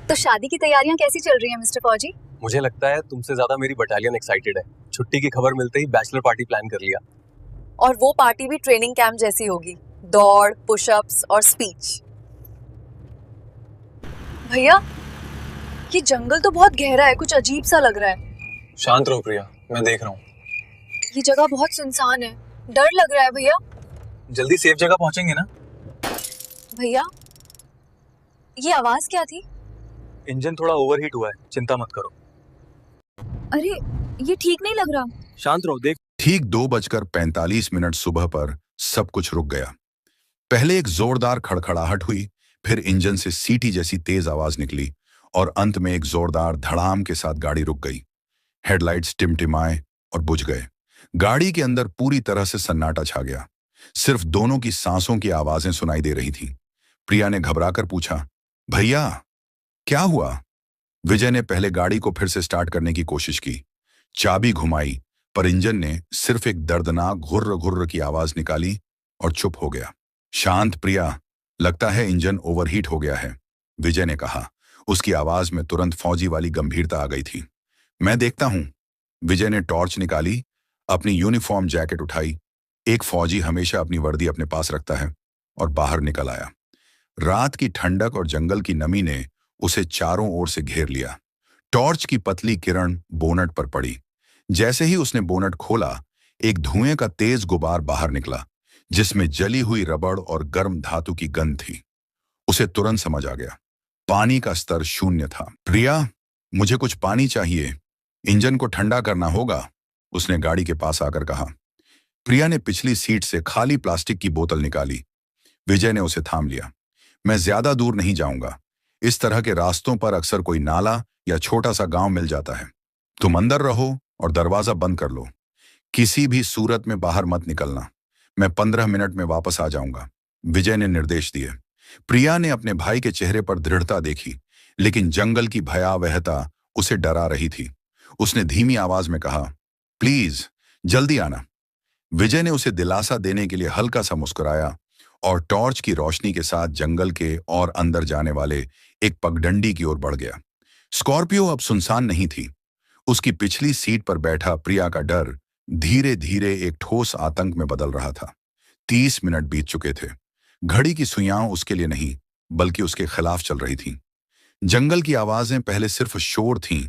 तो शादी की तैयारियां कैसी चल रही हैं मिस्टर फौजी? मुझे लगता है तुमसे ज्यादा मेरी बटालियन एक्साइटेड है। छुट्टी की खबर मिलते ही बैचलर पार्टी प्लान कर लिया। और वो पार्टी भी ट्रेनिंग कैंप जैसी होगी, दौड़, पुशअप्स और स्पीच। भैया, ये जंगल तो बहुत गहरा है, कुछ अजीब सा लग रहा है। शांत रहो प्रिया, मैं देख रहा हूँ। ये जगह बहुत सुनसान है, डर लग रहा है भैया। जल्दी सेफ जगह पहुंचेंगे ना? भैया, ये आवाज क्या थी? इंजन थोड़ा ओवरहीट हुआ है, चिंता मत करो। अरे, ये ठीक नहीं लग रहा। शांत रहो, देख। ठीक 2:45 सुबह पर सब कुछ रुक गया। पहले एक जोरदार खड़खड़ाहट हुई, फिर इंजन से सीटी जैसी तेज आवाज निकली और अंत में एक जोरदार धड़ाम के साथ गाड़ी रुक गई। हेडलाइट्स टिमटिमाए और बुझ गए। गाड़ी के अंदर पूरी तरह से सन्नाटा छा गया। सिर्फ दोनों की सांसों की आवाजें सुनाई दे रही थीं। प्रिया ने घबराकर पूछा, भैया क्या हुआ? विजय ने पहले गाड़ी को फिर से स्टार्ट करने की कोशिश की। चाबी घुमाई, पर इंजन ने सिर्फ एक दर्दनाक घुर्र घुर्र की आवाज निकाली और चुप हो गया। शांत प्रिया, लगता है इंजन ओवरहीट हो गया है, विजय ने कहा। उसकी आवाज में तुरंत फौजी वाली गंभीरता आ गई थी। मैं देखता हूं। विजय ने टॉर्च निकाली, अपनी यूनिफॉर्म जैकेट उठाई। एक फौजी हमेशा अपनी वर्दी अपने पास रखता है, और बाहर निकल आया। रात की ठंडक और जंगल की नमी ने उसे चारों ओर से घेर लिया। टॉर्च की पतली किरण बोनट पर पड़ी। जैसे ही उसने बोनट खोला, एक धुएं का तेज गुबार बाहर निकला, जिसमें जली हुई रबड़ और गर्म धातु की गंध थी। उसे तुरंत समझ आ गया, पानी का स्तर शून्य था। प्रिया, मुझे कुछ पानी चाहिए, इंजन को ठंडा करना होगा, उसने गाड़ी के पास आकर कहा। प्रिया ने पिछली सीट से खाली प्लास्टिक की बोतल निकाली। विजय ने उसे थाम लिया। मैं ज्यादा दूर नहीं जाऊंगा, इस तरह के रास्तों पर अक्सर कोई नाला या छोटा सा गांव मिल जाता है। तुम अंदर रहो और दरवाजा बंद कर लो। किसी भी सूरत में बाहर मत निकलना। मैं 15 मिनट में वापस आ जाऊंगा, विजय ने निर्देश दिए। प्रिया ने अपने भाई के चेहरे पर दृढ़ता देखी, लेकिन जंगल की भयावहता उसे डरा रही थी। उसने धीमी आवाज में कहा, प्लीज जल्दी आना। विजय ने उसे दिलासा देने के लिए हल्का सा मुस्कुराया और टॉर्च की रोशनी के साथ जंगल के और अंदर जाने वाले एक पगडंडी की ओर बढ़ गया। स्कॉर्पियो अब सुनसान नहीं थी। उसकी पिछली सीट पर बैठा प्रिया का डर धीरे धीरे एक ठोस आतंक में बदल रहा था। 30 मिनट बीत चुके थे। घड़ी की सुइयां उसके लिए नहीं, बल्कि उसके खिलाफ चल रही थीं। जंगल की आवाजें पहले सिर्फ शोर थीं,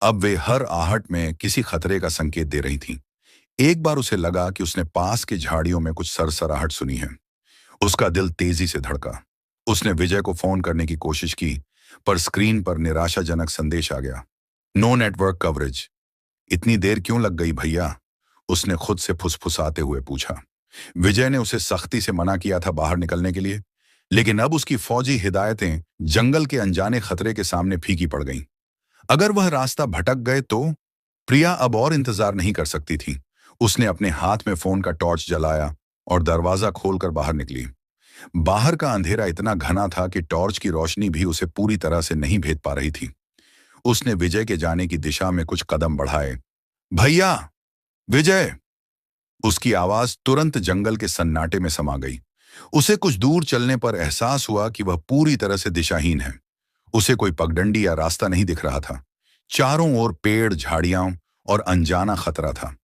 अब वे हर आहट में किसी खतरे का संकेत दे रही थीं। एक बार उसे लगा कि उसने पास की झाड़ियों में कुछ सरसराहट सुनी है। उसका दिल तेजी से धड़का। उसने विजय को फोन करने की कोशिश की, पर स्क्रीन पर निराशाजनक संदेश आ गया, नो नेटवर्क कवरेज। इतनी देर क्यों लग गई भैया? उसने खुद से फुसफुसाते हुए पूछा। विजय ने उसे सख्ती से मना किया था बाहर निकलने के लिए, लेकिन अब उसकी फौजी हिदायतें जंगल के अनजाने खतरे के सामने फीकी पड़ गईं। अगर वह रास्ता भटक गए तो? प्रिया अब और इंतजार नहीं कर सकती थी। उसने अपने हाथ में फोन का टॉर्च जलाया और दरवाजा खोलकर बाहर निकली। बाहर का अंधेरा इतना घना था कि टॉर्च की रोशनी भी उसे पूरी तरह से नहीं भेद पा रही थी। उसने विजय के जाने की दिशा में कुछ कदम बढ़ाए। भैया, विजय! उसकी आवाज तुरंत जंगल के सन्नाटे में समा गई। उसे कुछ दूर चलने पर एहसास हुआ कि वह पूरी तरह से दिशाहीन है। उसे कोई पगडंडी या रास्ता नहीं दिख रहा था। चारों ओर पेड़, झाड़ियां और अनजाना खतरा था।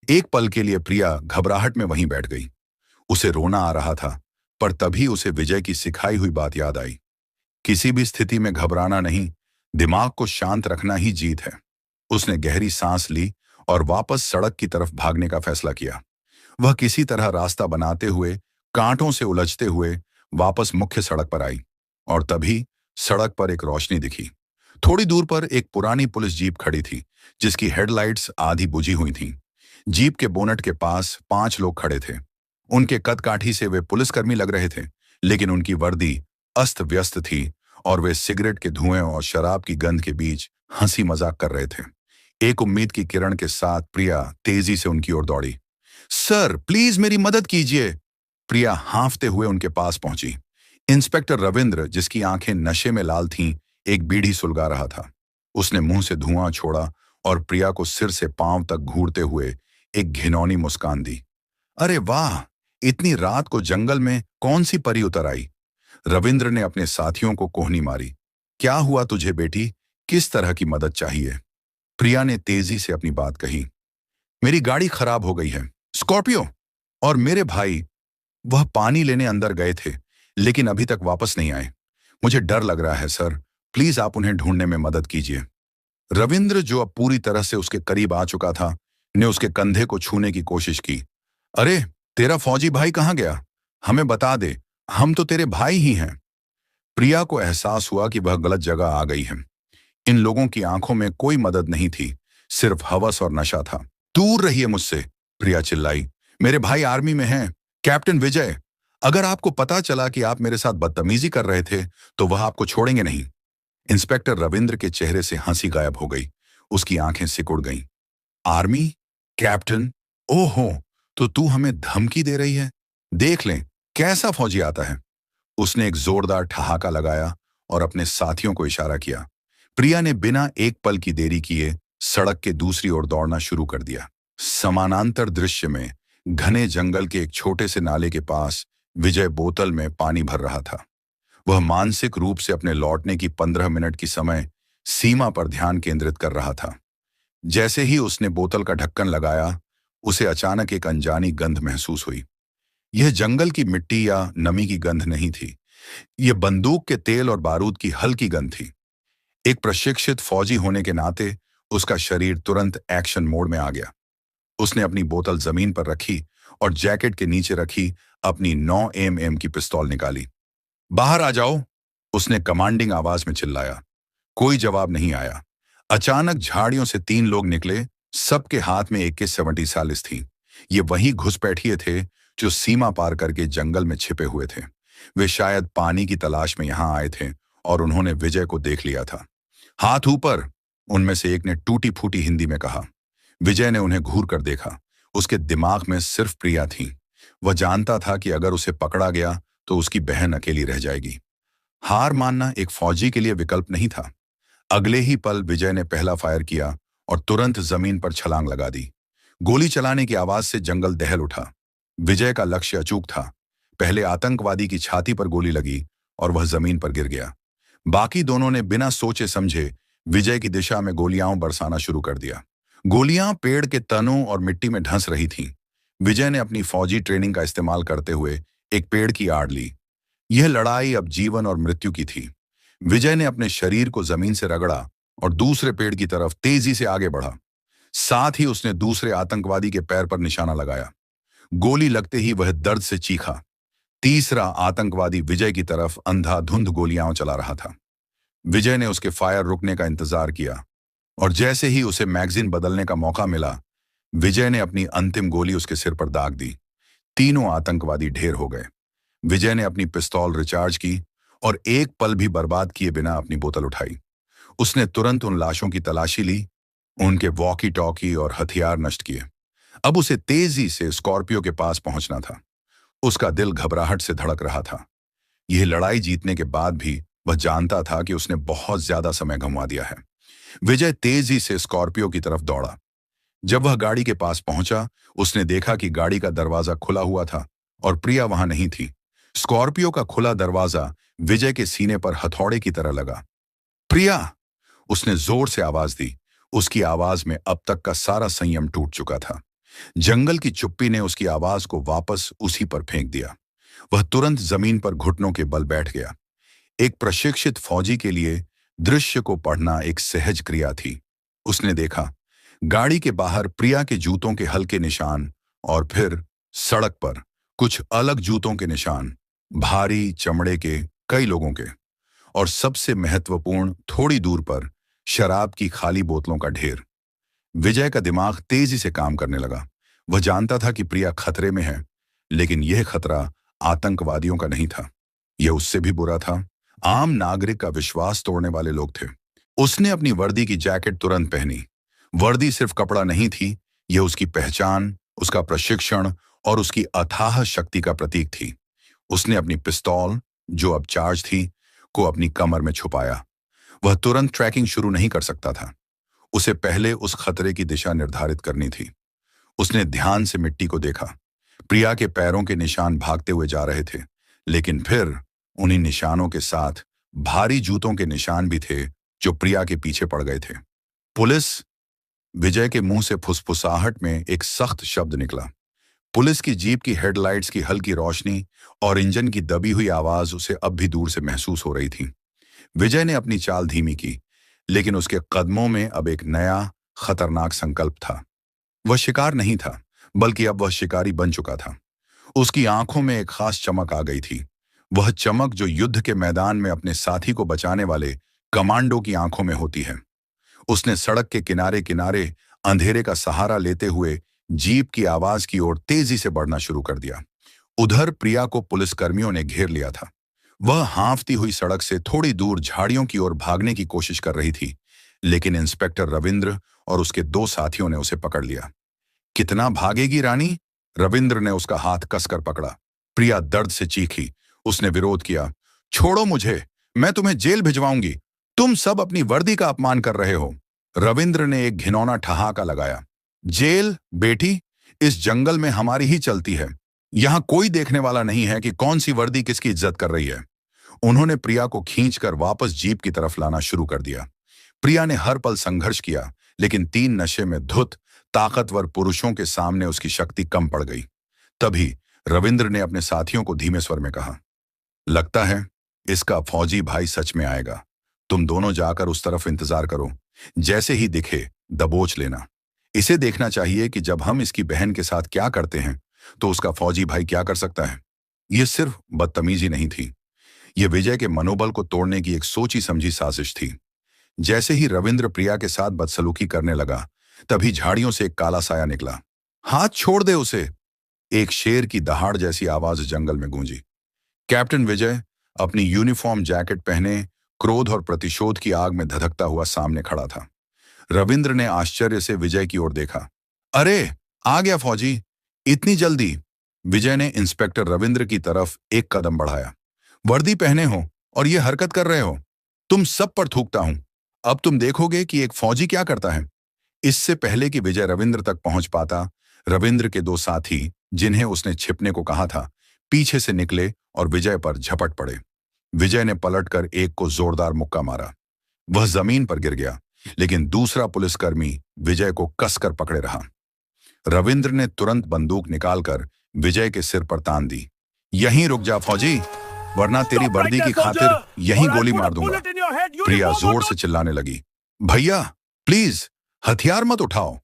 एक पल के लिए प्रिया घबराहट में वहीं बैठ गई। उसे रोना आ रहा था, पर तभी उसे विजय की सिखाई हुई बात याद आई, किसी भी स्थिति में घबराना नहीं, दिमाग को शांत रखना ही जीत है। उसने गहरी सांस ली और वापस सड़क की तरफ भागने का फैसला किया। वह किसी तरह रास्ता बनाते हुए, कांटों से उलझते हुए वापस मुख्य सड़क पर आई, और तभी सड़क पर एक रोशनी दिखी। थोड़ी दूर पर एक पुरानी पुलिस जीप खड़ी थी, जिसकी हेडलाइट्स आधी बुझी हुई थीं। जीप के बोनट के पास 5 लोग खड़े थे। उनके कद काठी से वे पुलिसकर्मी लग रहे थे, लेकिन उनकी वर्दी अस्त व्यस्त थी और वे सिगरेट के धुएं और शराब की गंध के बीच हंसी मजाक कर रहे थे। एक उम्मीद की किरण के साथ प्रिया तेजी से उनकी ओर दौड़ी। सर, प्लीज मेरी मदद कीजिए। प्रिया हांफते हुए उनके पास पहुंची। इंस्पेक्टर रविंद्र, जिसकी आंखें नशे में लाल थीं, एक बीड़ी सुलगा रहा था। उसने मुंह से धुआं छोड़ा और प्रिया को सिर से पांव तक घूरते हुए एक घिनौनी मुस्कान दी। अरे वाह, इतनी रात को जंगल में कौन सी परी उतर आई? रविंद्र ने अपने साथियों को कोहनी मारी। क्या हुआ तुझे बेटी? किस तरह की मदद चाहिए? प्रिया ने तेजी से अपनी बात कही। मेरी गाड़ी खराब हो गई है, स्कॉर्पियो, और मेरे भाई वह पानी लेने अंदर गए थे लेकिन अभी तक वापस नहीं आए। मुझे डर लग रहा है सर, प्लीज आप उन्हें ढूंढने में मदद कीजिए। रविंद्र, जो अब पूरी तरह से उसके करीब आ चुका था, ने उसके कंधे को छूने की कोशिश की। अरे, तेरा फौजी भाई कहाँ गया? हमें बता दे, हम तो तेरे भाई ही हैं। प्रिया को एहसास हुआ कि वह गलत जगह आ गई है। इन लोगों की आंखों में कोई मदद नहीं थी, सिर्फ हवस और नशा था। दूर रहिए मुझसे, प्रिया चिल्लाई। मेरे भाई आर्मी में हैं, कैप्टन विजय। अगर आपको पता चला कि आप मेरे साथ बदतमीजी कर रहे थे तो वह आपको छोड़ेंगे नहीं। इंस्पेक्टर रविंद्र के चेहरे से हंसी गायब हो गई, उसकी आंखें सिकुड़ गईं। आर्मी? कैप्टन? ओहो, तो तू हमें धमकी दे रही है? देख लें कैसा फौजी आता है। उसने एक जोरदार ठहाका लगाया और अपने साथियों को इशारा किया। प्रिया ने बिना एक पल की देरी किए सड़क के दूसरी ओर दौड़ना शुरू कर दिया। समानांतर दृश्य में घने जंगल के एक छोटे से नाले के पास विजय बोतल में पानी भर रहा था। वह मानसिक रूप से अपने लौटने की 15 मिनट की समय सीमा पर ध्यान केंद्रित कर रहा था। जैसे ही उसने बोतल का ढक्कन लगाया, उसे अचानक एक अनजानी गंध महसूस हुई। यह जंगल की मिट्टी या नमी की गंध नहीं थी, यह बंदूक के तेल और बारूद की हल्की गंध थी। एक प्रशिक्षित फौजी होने के नाते उसका शरीर तुरंत एक्शन मोड में आ गया। उसने अपनी बोतल जमीन पर रखी और जैकेट के नीचे रखी अपनी 9 mm की पिस्तौल निकाली। बाहर आ जाओ, उसने कमांडिंग आवाज में चिल्लाया। कोई जवाब नहीं आया। अचानक झाड़ियों से 3 लोग निकले, सबके हाथ में AK-47 थी। ये वही घुसपैठिए थे जो सीमा पार करके जंगल में छिपे हुए थे। वे शायद पानी की तलाश में यहां आए थे और उन्होंने विजय को देख लिया था। हाथ ऊपर, उनमें से एक ने टूटी फूटी हिंदी में कहा। विजय ने उन्हें घूर कर देखा। उसके दिमाग में सिर्फ प्रिया थी। वह जानता था कि अगर उसे पकड़ा गया तो उसकी बहन अकेली रह जाएगी। हार मानना एक फौजी के लिए विकल्प नहीं था। अगले ही पल विजय ने पहला फायर किया और तुरंत जमीन पर छलांग लगा दी। गोली चलाने की आवाज से जंगल दहल उठा। विजय का लक्ष्य अचूक था। पहले आतंकवादी की छाती पर गोली लगी और वह जमीन पर गिर गया। बाकी दोनों ने बिना सोचे समझे विजय की दिशा में गोलियां बरसाना शुरू कर दिया। गोलियां पेड़ के तनों और मिट्टी में ढंस रही थीं। विजय ने अपनी फौजी ट्रेनिंग का इस्तेमाल करते हुए एक पेड़ की आड़ ली। यह लड़ाई अब जीवन और मृत्यु की थी। विजय ने अपने शरीर को जमीन से रगड़ा और दूसरे पेड़ की तरफ तेजी से आगे बढ़ा। साथ ही उसने दूसरे आतंकवादी के पैर पर निशाना लगाया। गोली लगते ही वह दर्द से चीखा। तीसरा आतंकवादी विजय की तरफ अंधाधुंध गोलियां चला रहा था। विजय ने उसके फायर रुकने का इंतजार किया और जैसे ही उसे मैगजीन बदलने का मौका मिला, विजय ने अपनी अंतिम गोली उसके सिर पर दाग दी। तीनों आतंकवादी ढेर हो गए। विजय ने अपनी पिस्तौल रिचार्ज की और एक पल भी बर्बाद किए बिना अपनी बोतल उठाई। उसने तुरंत उन लाशों की तलाशी ली, उनके वॉकी टॉकी और हथियार नष्ट किए। अब उसे तेजी से स्कॉर्पियो के पास पहुंचना था। उसका दिल घबराहट से धड़क रहा था। यह लड़ाई जीतने के बाद भी वह जानता था कि उसने बहुत ज्यादा समय गंवा दिया है। विजय तेजी से स्कॉर्पियो की तरफ दौड़ा। जब वह गाड़ी के पास पहुंचा, उसने देखा कि गाड़ी का दरवाजा खुला हुआ था और प्रिया वहां नहीं थी। स्कॉर्पियो का खुला दरवाजा विजय के सीने पर हथौड़े की तरह लगा। प्रिया! उसने जोर से आवाज दी। उसकी आवाज में अब तक का सारा संयम टूट चुका था। जंगल की चुप्पी ने उसकी आवाज को वापस उसी पर फेंक दिया। वह तुरंत जमीन पर घुटनों के बल बैठ गया। एक प्रशिक्षित फौजी के लिए दृश्य को पढ़ना एक सहज क्रिया थी। उसने देखा गाड़ी के बाहर प्रिया के जूतों के हल्के निशान और फिर सड़क पर कुछ अलग जूतों के निशान, भारी चमड़े के कई लोगों के, और सबसे महत्वपूर्ण थोड़ी दूर पर शराब की खाली बोतलों का ढेर। विजय का दिमाग तेजी से काम करने लगा। वह जानता था कि प्रिया खतरे में है, लेकिन यह खतरा आतंकवादियों का नहीं था। यह उससे भी बुरा था। आम नागरिक का विश्वास तोड़ने वाले लोग थे। उसने अपनी वर्दी की जैकेट तुरंत पहनी। वर्दी सिर्फ कपड़ा नहीं थी, यह उसकी पहचान, उसका प्रशिक्षण और उसकी अथाह शक्ति का प्रतीक थी। उसने अपनी पिस्तौल, जो अब चार्ज थी, को अपनी कमर में छुपाया। वह तुरंत ट्रैकिंग शुरू नहीं कर सकता था। उसे पहले उस खतरे की दिशा निर्धारित करनी थी। उसने ध्यान से मिट्टी को देखा। प्रिया के पैरों के निशान भागते हुए जा रहे थे, लेकिन फिर उन्हीं निशानों के साथ भारी जूतों के निशान भी थे जो प्रिया के पीछे पड़ गए थे। पुलिस। विजय के मुंह से फुसफुसाहट में एक सख्त शब्द निकला। पुलिस की जीप की हेडलाइट्स की हल्की रोशनी और इंजन की दबी हुई आवाज उसे अब भी दूर से महसूस हो रही थी। विजय ने अपनी चाल धीमी की, लेकिन उसके कदमों में अब एक नया खतरनाक संकल्प था। वह शिकार नहीं था, बल्कि अब वह शिकारी बन चुका था। उसकी आंखों में एक खास चमक आ गई थी, वह चमक जो युद्ध के मैदान में अपने साथी को बचाने वाले कमांडो की आंखों में होती है। उसने सड़क के किनारे किनारे अंधेरे का सहारा लेते हुए जीप की आवाज की ओर तेजी से बढ़ना शुरू कर दिया। उधर प्रिया को पुलिसकर्मियों ने घेर लिया था। वह हाँफती हुई सड़क से थोड़ी दूर झाड़ियों की ओर भागने की कोशिश कर रही थी, लेकिन इंस्पेक्टर रविंद्र और उसके 2 साथियों ने उसे पकड़ लिया। कितना भागेगी रानी? रविंद्र ने उसका हाथ कसकर पकड़ा। प्रिया दर्द से चीखी। उसने विरोध किया। छोड़ो मुझे, मैं तुम्हें जेल भिजवाऊंगी। तुम सब अपनी वर्दी का अपमान कर रहे हो। रविंद्र ने एक घिनौना ठहाका लगाया। जेल बेटी, इस जंगल में हमारी ही चलती है। यहां कोई देखने वाला नहीं है कि कौन सी वर्दी किसकी इज्जत कर रही है। उन्होंने प्रिया को खींचकर वापस जीप की तरफ लाना शुरू कर दिया। प्रिया ने हर पल संघर्ष किया, लेकिन 3 नशे में धुत ताकतवर पुरुषों के सामने उसकी शक्ति कम पड़ गई। तभी रविंद्र ने अपने साथियों को धीमे स्वर में कहा, लगता है इसका फौजी भाई सच में आएगा। तुम दोनों जाकर उस तरफ इंतजार करो। जैसे ही दिखे दबोच लेना। इसे देखना चाहिए कि जब हम इसकी बहन के साथ क्या करते हैं तो उसका फौजी भाई क्या कर सकता है। यह सिर्फ बदतमीजी नहीं थी, यह विजय के मनोबल को तोड़ने की एक सोची समझी साजिश थी। जैसे ही रविंद्र प्रिया के साथ बदसलूकी करने लगा, तभी झाड़ियों से एक काला साया निकला। हाथ छोड़ दे उसे, एक शेर की दहाड़ जैसी आवाज जंगल में गूंजी। कैप्टन विजय अपनी यूनिफॉर्म जैकेट पहने क्रोध और प्रतिशोध की आग में धधकता हुआ सामने खड़ा था। रविंद्र ने आश्चर्य से विजय की ओर देखा। अरे, आ गया फौजी, इतनी जल्दी? विजय ने इंस्पेक्टर रविंद्र की तरफ एक कदम बढ़ाया। वर्दी पहने हो और ये हरकत कर रहे हो? तुम सब पर थूकता हूं। अब तुम देखोगे कि एक फौजी क्या करता है। इससे पहले कि विजय रविंद्र तक पहुंच पाता, रविंद्र के 2 साथी, जिन्हें उसने छिपने को कहा था, पीछे से निकले और विजय पर झपट पड़े। विजय ने पलटकर एक को जोरदार मुक्का मारा। वह जमीन पर गिर गया, लेकिन दूसरा पुलिसकर्मी विजय को कसकर पकड़े रहा। रविंद्र ने तुरंत बंदूक निकालकर विजय के सिर पर तान दी। यहीं रुक जा फौजी, वरना तेरी वर्दी की खातिर यहीं गोली मार दूंगा। प्रिया जोर से चिल्लाने लगी। भैया प्लीज हथियार मत उठाओ।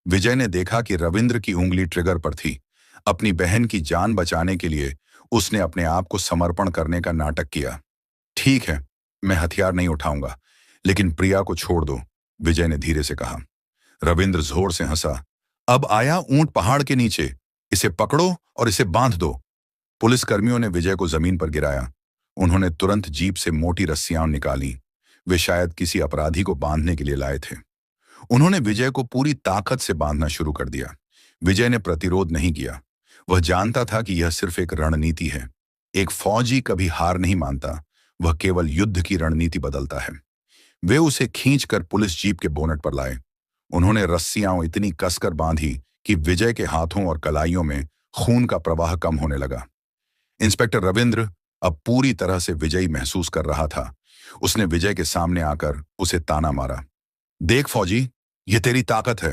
विजय ने देखा कि रविंद्र की उंगली ट्रिगर पर थी। अपनी बहन की जान बचाने के लिए उसने अपने आप को समर्पण करने का नाटक किया। ठीक है, मैं हथियार नहीं उठाऊंगा, लेकिन प्रिया को छोड़ दो, विजय ने धीरे से कहा। रविंद्र जोर से हंसा। अब आया ऊंट पहाड़ के नीचे, इसे पकड़ो और इसे बांध दो। पुलिसकर्मियों ने विजय को जमीन पर गिराया। उन्होंने तुरंत जीप से मोटी रस्सियां निकाली। वे शायद किसी अपराधी को बांधने के लिए लाए थे। उन्होंने विजय को पूरी ताकत से बांधना शुरू कर दिया। विजय ने प्रतिरोध नहीं किया। वह जानता था कि यह सिर्फ एक रणनीति है। एक फौजी कभी हार नहीं मानता, वह केवल युद्ध की रणनीति बदलता है। वे उसे खींचकर पुलिस जीप के बोनट पर लाए। उन्होंने रस्सियां इतनी कसकर बांधी कि विजय के हाथों और कलाइयों में खून का प्रवाह कम होने लगा। इंस्पेक्टर रविंद्र अब पूरी तरह से विजयी महसूस कर रहा था। उसने विजय के सामने आकर उसे ताना मारा। देख फौजी, यह तेरी ताकत है।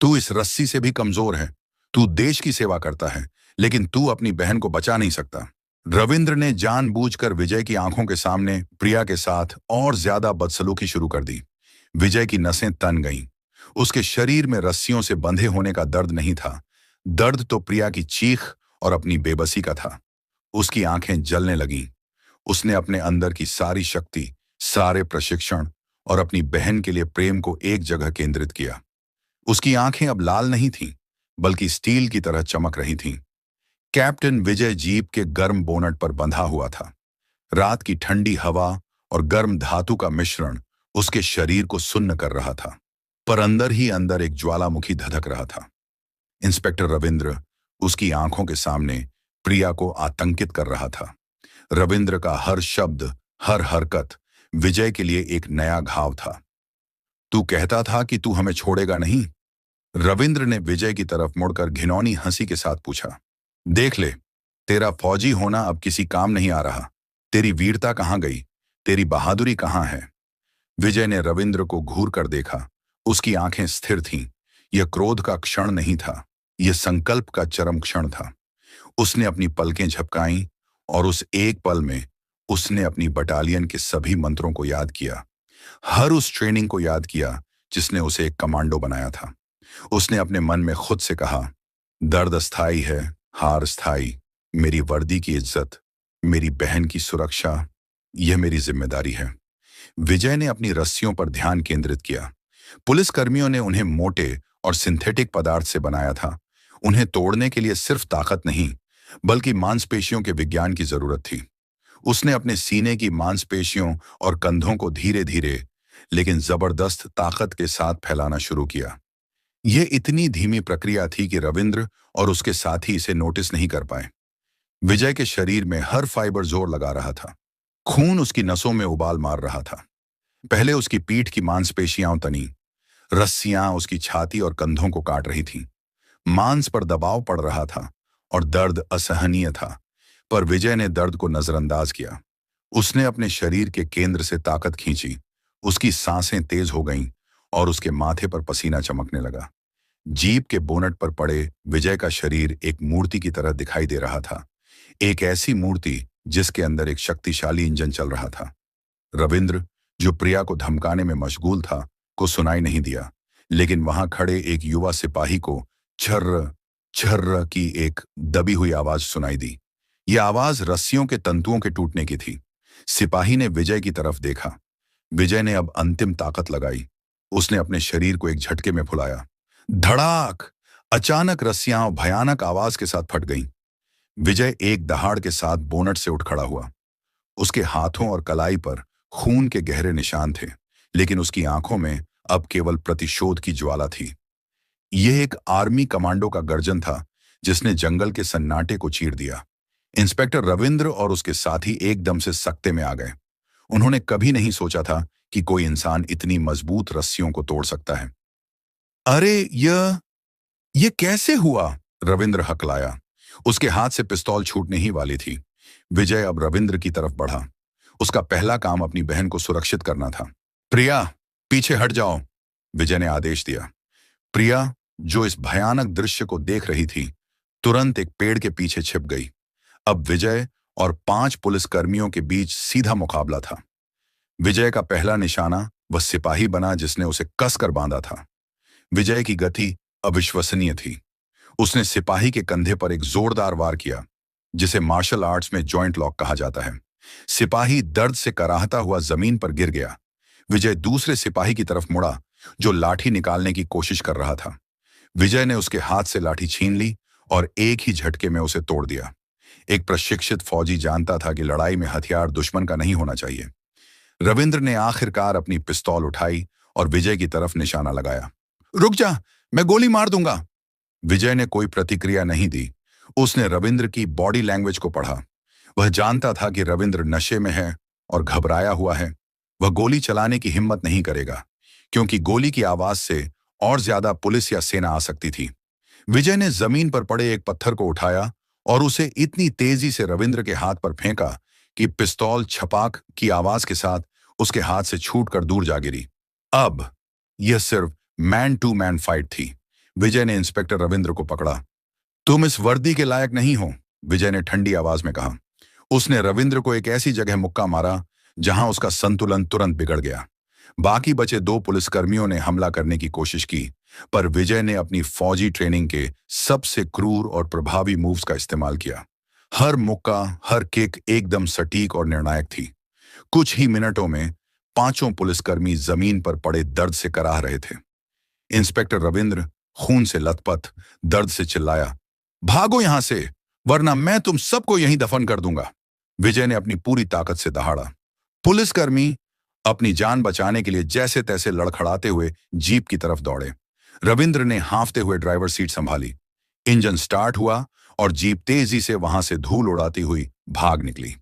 तू इस रस्सी से भी कमजोर है। तू देश की सेवा करता है, लेकिन तू अपनी बहन को बचा नहीं सकता। रविंद्र ने जानबूझकर विजय की आंखों के सामने प्रिया के साथ और ज्यादा बदसलूकी शुरू कर दी। विजय की नसें तन गईं। उसके शरीर में रस्सियों से बंधे होने का दर्द नहीं था। दर्द तो प्रिया की चीख और अपनी बेबसी का था। उसकी आंखें जलने लगीं। उसने अपने अंदर की सारी शक्ति, सारे प्रशिक्षण और अपनी बहन के लिए प्रेम को एक जगह केंद्रित किया। उसकी आंखें अब लाल नहीं थीं, बल्कि स्टील की तरह चमक रही थीं। कैप्टन विजय जीप के गर्म बोनट पर बंधा हुआ था। रात की ठंडी हवा और गर्म धातु का मिश्रण उसके शरीर को सुन्न कर रहा था, पर अंदर ही अंदर एक ज्वालामुखी धधक रहा था। इंस्पेक्टर रविंद्र उसकी आंखों के सामने प्रिया को आतंकित कर रहा था। रविंद्र का हर शब्द, हर हरकत विजय के लिए एक नया घाव था। तू कहता था कि तू हमें छोड़ेगा नहीं? रविंद्र ने विजय की तरफ मुड़कर घिनौनी हंसी के साथ पूछा। देख ले, तेरा फौजी होना अब किसी काम नहीं आ रहा। तेरी वीरता कहां गई? तेरी बहादुरी कहाँ है? विजय ने रविंद्र को घूर कर देखा। उसकी आंखें स्थिर थीं। यह क्रोध का क्षण नहीं था, यह संकल्प का चरम क्षण था। उसने अपनी पलकें झपकाईं और उस एक पल में उसने अपनी बटालियन के सभी मंत्रों को याद किया, हर उस ट्रेनिंग को याद किया जिसने उसे एक कमांडो बनाया था। उसने अपने मन में खुद से कहा, दर्द अस्थाई है, हार स्थायी। मेरी वर्दी की इज्जत, मेरी बहन की सुरक्षा, यह मेरी जिम्मेदारी है। विजय ने अपनी रस्सियों पर ध्यान केंद्रित किया। पुलिसकर्मियों ने उन्हें मोटे और सिंथेटिक पदार्थ से बनाया था। उन्हें तोड़ने के लिए सिर्फ ताकत नहीं, बल्कि मांसपेशियों के विज्ञान की जरूरत थी। उसने अपने सीने की मांसपेशियों और कंधों को धीरे धीरे लेकिन जबरदस्त ताकत के साथ फैलाना शुरू किया। यह इतनी धीमी प्रक्रिया थी कि रविंद्र और उसके साथी इसे नोटिस नहीं कर पाए। विजय के शरीर में हर फाइबर जोर लगा रहा था। खून उसकी नसों में उबाल मार रहा था। पहले उसकी पीठ की मांसपेशियां तनी, रस्सियां उसकी छाती और कंधों को काट रही थीं। मांस पर दबाव पड़ रहा था और दर्द असहनीय था, पर विजय ने दर्द को नजरअंदाज किया। उसने अपने शरीर के केंद्र से ताकत खींची। उसकी सांसें तेज हो गईं और उसके माथे पर पसीना चमकने लगा। जीप के बोनट पर पड़े विजय का शरीर एक मूर्ति की तरह दिखाई दे रहा था, एक ऐसी मूर्ति जिसके अंदर एक शक्तिशाली इंजन चल रहा था। रविंद्र, जो प्रिया को धमकाने में मशगूल था, को सुनाई नहीं दिया, लेकिन वहां खड़े एक युवा सिपाही को छर्र छर्र की एक दबी हुई आवाज सुनाई दी। यह आवाज रस्सियों के तंतुओं के टूटने की थी। सिपाही ने विजय की तरफ देखा। विजय ने अब अंतिम ताकत लगाई। उसने अपने शरीर को एक झटके में फुलाया। धड़ाक! अचानक रस्सियां भयानक आवाज के साथ फट गईं। विजय एक दहाड़ के साथ बोनट से उठ खड़ा हुआ। उसके हाथों और कलाई पर खून के गहरे निशान थे, लेकिन उसकी आंखों में अब केवल प्रतिशोध की ज्वाला थी। यह एक आर्मी कमांडो का गर्जन था जिसने जंगल के सन्नाटे को चीर दिया। इंस्पेक्टर रविंद्र और उसके साथी एकदम से सकते में आ गए। उन्होंने कभी नहीं सोचा था कि कोई इंसान इतनी मजबूत रस्सियों को तोड़ सकता है। अरे यह कैसे हुआ? रविंद्र हकलाया। उसके हाथ से पिस्तौल छूटने ही वाली थी। विजय अब रविंद्र की तरफ बढ़ा। उसका पहला काम अपनी बहन को सुरक्षित करना था। प्रिया, पीछे हट जाओ, विजय ने आदेश दिया। प्रिया, जो इस भयानक दृश्य को देख रही थी, तुरंत एक पेड़ के पीछे छिप गई। अब विजय और 5 पुलिसकर्मियों के बीच सीधा मुकाबला था। विजय का पहला निशाना वह सिपाही बना जिसने उसे कसकर बांधा था। विजय की गति अविश्वसनीय थी। उसने सिपाही के कंधे पर एक जोरदार वार किया, जिसे मार्शल आर्ट्स में जॉइंट लॉक कहा जाता है। सिपाही दर्द से कराहता हुआ जमीन पर गिर गया। विजय दूसरे सिपाही की तरफ मुड़ा, जो लाठी निकालने की कोशिश कर रहा था। विजय ने उसके हाथ से लाठी छीन ली और एक ही झटके में उसे तोड़ दिया। एक प्रशिक्षित फौजी जानता था कि लड़ाई में हथियार दुश्मन का नहीं होना चाहिए। रविंद्र ने आखिरकार अपनी पिस्तौल उठाई और विजय की तरफ निशाना लगाया। रुक जा, मैं गोली मार दूंगा। विजय ने कोई प्रतिक्रिया नहीं दी। उसने रविंद्र की बॉडी लैंग्वेज को पढ़ा। वह जानता था कि रविंद्र नशे में है और घबराया हुआ है। वह गोली चलाने की हिम्मत नहीं करेगा, क्योंकि गोली की आवाज से और ज्यादा पुलिस या सेना आ सकती थी। विजय ने जमीन पर पड़े एक पत्थर को उठाया और उसे इतनी तेजी से रविंद्र के हाथ पर फेंका कि पिस्तौल छपाक की आवाज के साथ उसके हाथ से छूटकर दूर जा गिरी। अब यह सिर्फ मैन टू मैन फाइट थी। विजय ने इंस्पेक्टर रविंद्र को पकड़ा। तुम इस वर्दी के लायक नहीं हो, विजय ने ठंडी आवाज में कहा। उसने रविंद्र को एक ऐसी जगह मुक्का मारा जहां उसका संतुलन तुरंत बिगड़ गया। बाकी बचे 2 पुलिसकर्मियों ने हमला करने की कोशिश की, पर विजय ने अपनी फौजी ट्रेनिंग के सबसे क्रूर और प्रभावी मूव्स का इस्तेमाल किया। हर मुक्का, हर किक एकदम सटीक और निर्णायक थी। कुछ ही मिनटों में 5 पुलिसकर्मी जमीन पर पड़े दर्द से कराह रहे थे। इंस्पेक्टर रविंद्र खून से लथपथ दर्द से चिल्लाया, भागो यहां से, वरना मैं तुम सबको यहीं दफन कर दूंगा। विजय ने अपनी पूरी ताकत से दहाड़ा। पुलिसकर्मी अपनी जान बचाने के लिए जैसे तैसे लड़खड़ाते हुए जीप की तरफ दौड़े। रविंद्र ने हांफते हुए ड्राइवर सीट संभाली। इंजन स्टार्ट हुआ और जीप तेजी से वहां से धूल उड़ाती हुई भाग निकली।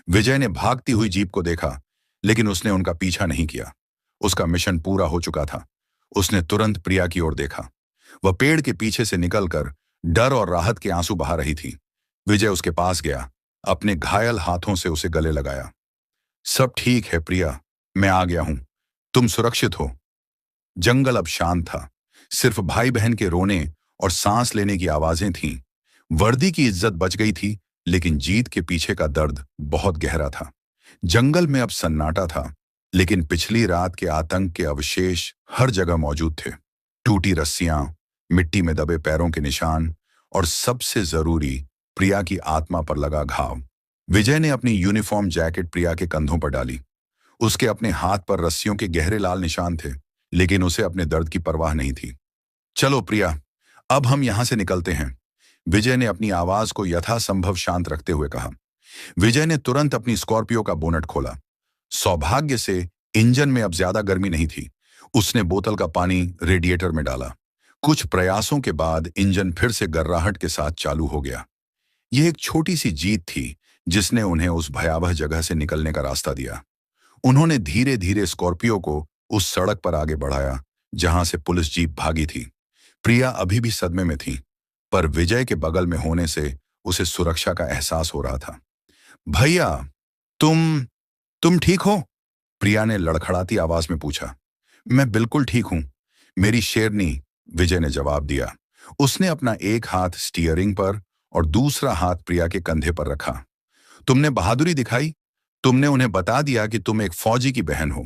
विजय ने भागती हुई जीप को देखा, लेकिन उसने उनका पीछा नहीं किया। उसका मिशन पूरा हो चुका था। उसने तुरंत प्रिया की ओर देखा। वह पेड़ के पीछे से निकलकर डर और राहत के आंसू बहा रही थी। विजय उसके पास गया, अपने घायल हाथों से उसे गले लगाया। सब ठीक है प्रिया, मैं आ गया हूं। तुम सुरक्षित हो? जंगल अब शांत था। सिर्फ भाई बहन के रोने और सांस लेने की आवाजें थीं। वर्दी की इज्जत बच गई थी, लेकिन जीत के पीछे का दर्द बहुत गहरा था। जंगल में अब सन्नाटा था, लेकिन पिछली रात के आतंक के अवशेष हर जगह मौजूद थे। टूटी रस्सियां, मिट्टी में दबे पैरों के निशान और सबसे जरूरी, प्रिया की आत्मा पर लगा घाव। विजय ने अपनी यूनिफॉर्म जैकेट प्रिया के कंधों पर डाली। उसके अपने हाथ पर रस्सियों के गहरे लाल निशान थे, लेकिन उसे अपने दर्द की परवाह नहीं थी। चलो प्रिया, अब हम यहां से निकलते हैं, विजय ने अपनी आवाज को यथासंभव शांत रखते हुए कहा। विजय ने तुरंत अपनी स्कॉर्पियो का बोनट खोला। सौभाग्य से इंजन में अब ज्यादा गर्मी नहीं थी। उसने बोतल का पानी रेडिएटर में डाला। कुछ प्रयासों के बाद इंजन फिर से गर्राहट के साथ चालू हो गया। यह एक छोटी सी जीत थी, जिसने उन्हें उस भयावह जगह से निकलने का रास्ता दिया। उन्होंने धीरे धीरे स्कॉर्पियो को उस सड़क पर आगे बढ़ाया जहां से पुलिस जीप भागी थी। प्रिया अभी भी सदमे में थी, पर विजय के बगल में होने से उसे सुरक्षा का एहसास हो रहा था। भैया, तुम ठीक हो? प्रिया ने लड़खड़ाती आवाज में पूछा। मैं बिल्कुल ठीक हूं, मेरी शेरनी, विजय ने जवाब दिया। उसने अपना एक हाथ स्टीयरिंग पर और दूसरा हाथ प्रिया के कंधे पर रखा। तुमने बहादुरी दिखाई। तुमने उन्हें बता दिया कि तुम एक फौजी की बहन हो।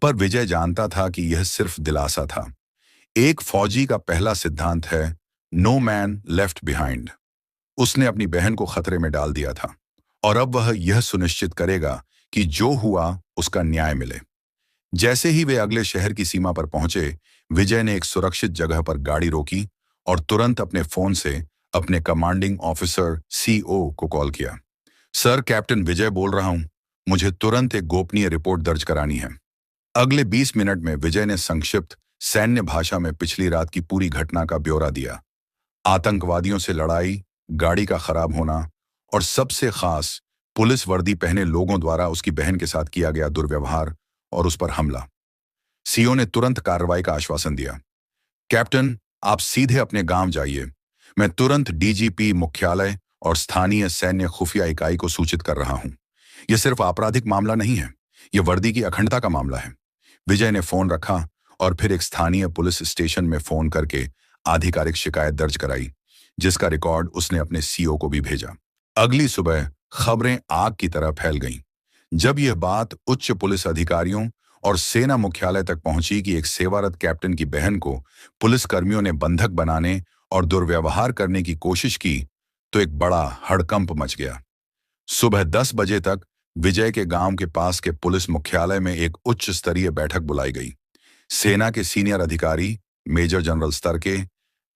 पर विजय जानता था कि यह सिर्फ दिलासा था। एक फौजी का पहला सिद्धांत है, नो मैन लेफ्ट बिहाइंड। उसने अपनी बहन को खतरे में डाल दिया था, और अब वह यह सुनिश्चित करेगा कि जो हुआ उसका न्याय मिले। जैसे ही वे अगले शहर की सीमा पर पहुंचे, विजय ने एक सुरक्षित जगह पर गाड़ी रोकी और तुरंत अपने फोन से अपने कमांडिंग ऑफिसर सीओ को कॉल किया। सर, कैप्टन विजय बोल रहा हूं। मुझे तुरंत एक गोपनीय रिपोर्ट दर्ज करानी है। अगले 20 मिनट में विजय ने संक्षिप्त सैन्य भाषा में पिछली रात की पूरी घटना का ब्यौरा दिया। आतंकवादियों से लड़ाई, गाड़ी का खराब होना और सबसे खास पुलिस वर्दी पहने लोगों द्वारा उसकी बहन के साथ किया गया दुर्व्यवहार और उस पर हमला। सीओ ने तुरंत कार्रवाई का आश्वासन दिया। कैप्टन, आप सीधे अपने गांव जाइए। मैं तुरंत डीजीपी मुख्यालय और स्थानीय सैन्य खुफिया इकाई को सूचित कर रहा हूं। यह सिर्फ आपराधिक मामला नहीं है, यह वर्दी की अखंडता का मामला है। विजय ने फोन रखा और फिर एक स्थानीय पुलिस स्टेशन में फोन करके आधिकारिक शिकायत दर्ज कराई, जिसका रिकॉर्ड उसने अपने सीओ को भी भेजा। अगली सुबह खबरें आग की तरह फैल गईं। जब यह बात उच्च पुलिस अधिकारियों और सेना मुख्यालय तक पहुंची कि एक सेवारत कैप्टन की बहन को पुलिसकर्मियों ने बंधक बनाने और दुर्व्यवहार करने की कोशिश की, तो एक बड़ा हड़कंप मच गया। सुबह 10 बजे तक विजय के गांव के पास के पुलिस मुख्यालय में एक उच्च स्तरीय बैठक बुलाई गई। सेना के सीनियर अधिकारी, मेजर जनरल स्तर के,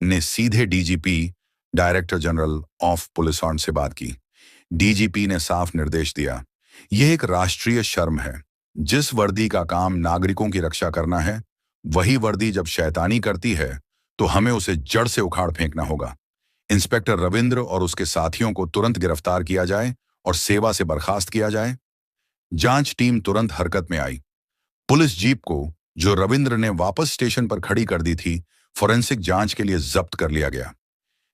ने सीधे DGP, director general of police से बात की। डीजीपी ने साफ निर्देश दिया, यह एक राष्ट्रीय शर्म है। जिस वर्दी का काम नागरिकों की रक्षा करना है, वही वर्दी जब शैतानी करती है तो हमें उसे जड़ से उखाड़ फेंकना होगा। इंस्पेक्टर रविंद्र और उसके साथियों को तुरंत गिरफ्तार किया जाए और सेवा से बर्खास्त किया जाए। जांच टीम तुरंत हरकत में आई। पुलिस जीप को, जो रविंद्र ने वापस स्टेशन पर खड़ी कर दी थी, फोरेंसिक जांच के लिए जब्त कर लिया गया।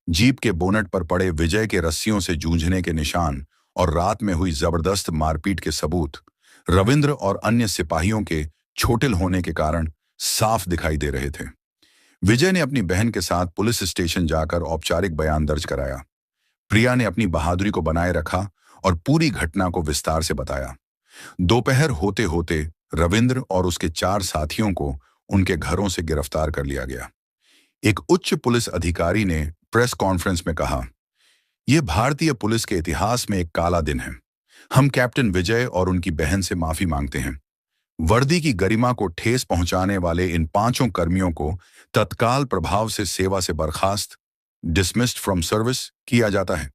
जीप के बोनट पर पड़े विजय के रस्सियों से जूझने के निशान और रात में हुई जबरदस्त मारपीट के सबूत रविंद्र और अन्य सिपाहियों के छोटिल होने के कारण साफ दिखाई दे रहे थे। विजय ने अपनी बहन के साथ पुलिस स्टेशन जाकर औपचारिक बयान दर्ज कराया। प्रिया ने अपनी बहादुरी को बनाए रखा और पूरी घटना को विस्तार से बताया। दोपहर होते होते रविंद्र और उसके 4 साथियों को उनके घरों से गिरफ्तार कर लिया गया। एक उच्च पुलिस अधिकारी ने प्रेस कॉन्फ्रेंस में कहा, यह भारतीय पुलिस के इतिहास में एक काला दिन है। हम कैप्टन विजय और उनकी बहन से माफी मांगते हैं। वर्दी की गरिमा को ठेस पहुंचाने वाले इन 5 कर्मियों को तत्काल प्रभाव से सेवा से बर्खास्त, डिसमिस्ड फ्रॉम सर्विस किया जाता है।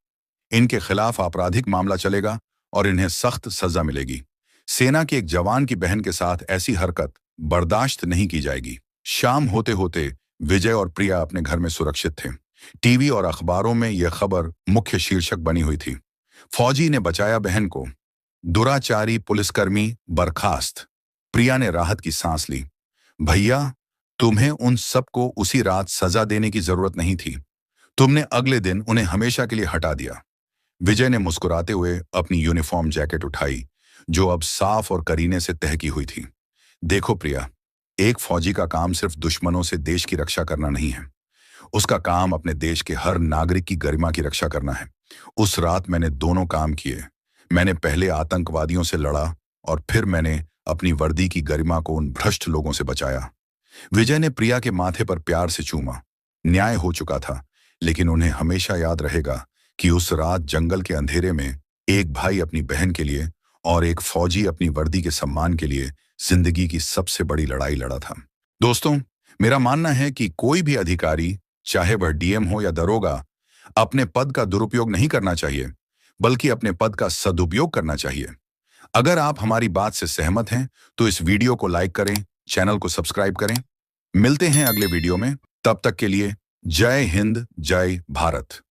इनके खिलाफ आपराधिक मामला चलेगा और इन्हें सख्त सजा मिलेगी। सेना के एक जवान की बहन के साथ ऐसी हरकत बर्दाश्त नहीं की जाएगी। शाम होते होते विजय और प्रिया अपने घर में सुरक्षित थे। टीवी और अखबारों में यह खबर मुख्य शीर्षक बनी हुई थी, फौजी ने बचाया बहन को, दुराचारी पुलिसकर्मी बर्खास्त। प्रिया ने राहत की सांस ली। भैया, तुम्हें उन सबको उसी रात सजा देने की जरूरत नहीं थी। तुमने अगले दिन उन्हें हमेशा के लिए हटा दिया। विजय ने मुस्कुराते हुए अपनी यूनिफॉर्म जैकेट उठाई, जो अब साफ और करीने से तय की हुई थी। देखो प्रिया, एक फौजी का काम सिर्फ दुश्मनों से देश की रक्षा करना नहीं है, उसका काम अपने देश के हर नागरिक की गरिमा की रक्षा करना है। उस रात मैंने दोनों काम किए। मैंने पहले आतंकवादियों से लड़ा और फिर मैंने अपनी वर्दी की गरिमा को उन भ्रष्ट लोगों से बचाया। विजय ने प्रिया के माथे पर प्यार से चूमा। न्याय हो चुका था, लेकिन उन्हें हमेशा याद रहेगा कि उस रात जंगल के अंधेरे में एक भाई अपनी बहन के लिए और एक फौजी अपनी वर्दी के सम्मान के लिए जिंदगी की सबसे बड़ी लड़ाई लड़ा था। दोस्तों, मेरा मानना है कि कोई भी अधिकारी, चाहे वह डीएम हो या दरोगा, अपने पद का दुरुपयोग नहीं करना चाहिए, बल्कि अपने पद का सदुपयोग करना चाहिए। अगर आप हमारी बात से सहमत हैं, तो इस वीडियो को लाइक करें, चैनल को सब्सक्राइब करें। मिलते हैं अगले वीडियो में, तब तक के लिए जय हिंद, जय भारत।